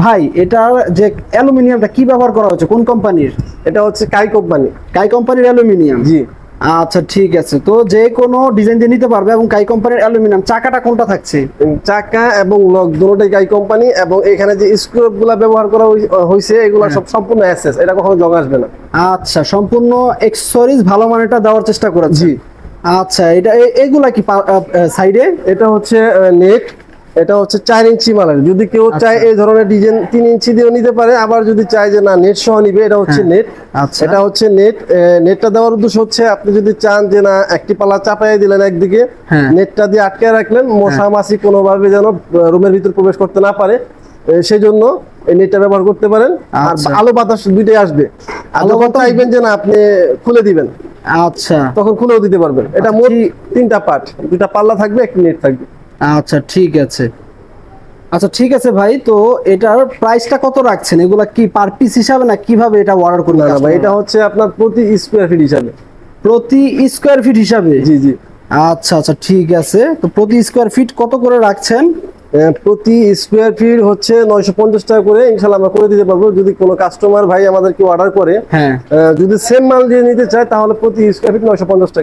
ভাই এটার যে অ্যালুমিনিয়ামটা কি ব্যবহার করা হচ্ছে, কোন কোম্পানির? এটা হচ্ছে কাই কোম্পানি। কাই কোম্পানির অ্যালুমিনিয়াম। জি। আচ্ছা ঠিক আছে, তো যে কোনো ডিজাইন দিয়ে নিতে পারবে এবং কাই কোম্পানির অ্যালুমিনিয়াম। চাকাটা কোনটা থাকছে? চাকা এবং লক দুটোটাই কাই কোম্পানি, এবং এখানে যে স্ক্রুগুলো ব্যবহার করা হয়েছে এগুলো সব সম্পূর্ণ এসএস, এটা কখনো জং আসবে না। আচ্ছা, সম্পূর্ণ এক্সেসরিজ ভালো মানেরটা দেওয়ার চেষ্টা করেছে। জি। আচ্ছা, এটা এগুলা কি সাইডে? এটা হচ্ছে নেট, এটা হচ্ছে 4 ইঞ্চি মালের। যদি কেউ চায় এই ধরনের ডিজাইন 3 ইঞ্চি দিয়েও নিতে পারে, আবার যদি চায় যে না নেট সহ নিবে, এটা হচ্ছে নেট। আচ্ছা, এটা হচ্ছে নেট। নেটটা দেওয়ার উদ্দেশ্য হচ্ছে আপনি যদি চান যে না একটি পাল্লা চাপাই দিলেন একদিকে, নেটটা দিয়ে আটকে রাখলেন, মশা মাছি কোনোভাবে যেন রুমের ভিতর প্রবেশ করতে না পারে, সেই জন্য এই নেটটা ব্যবহার করতে পারেন। আর আলো বাতাস দুইটাই আসবে। আর যখন চাইবেন যে না আপনি খুলে দিবেন, আচ্ছা, তখন খুলেও দিতে পারবেন। এটা মোট 3টা পার্ট, 2টা পাল্লা থাকবে, একটি নেট থাকবে। আচ্ছা ঠিক আছে। আচ্ছা ঠিক আছে ভাই, তো এটার প্রাইসটা কত রাখছেন? এগুলা কি পার পিস হিসাবে না কিভাবে এটা অর্ডার করবে? না ভাই, এটা হচ্ছে আপনার প্রতি স্কয়ার ফিট হিসাবে। প্রতি স্কয়ার ফিট হিসাবে? জি জি। আচ্ছা আচ্ছা ঠিক আছে, তো প্রতি স্কয়ার ফিট কত করে রাখছেন? প্রতি স্কয়ার ফিট হচ্ছে 950 টাকা করে। ইনশাআল্লাহ আমরা করে দিতে পারবো যদি কোনো কাস্টমার ভাই আমাদেরকে অর্ডার করে। যদি সেম মাল দিয়ে নিতে চায় তাহলে প্রতি স্কয়ার ফিট 950 টাকা।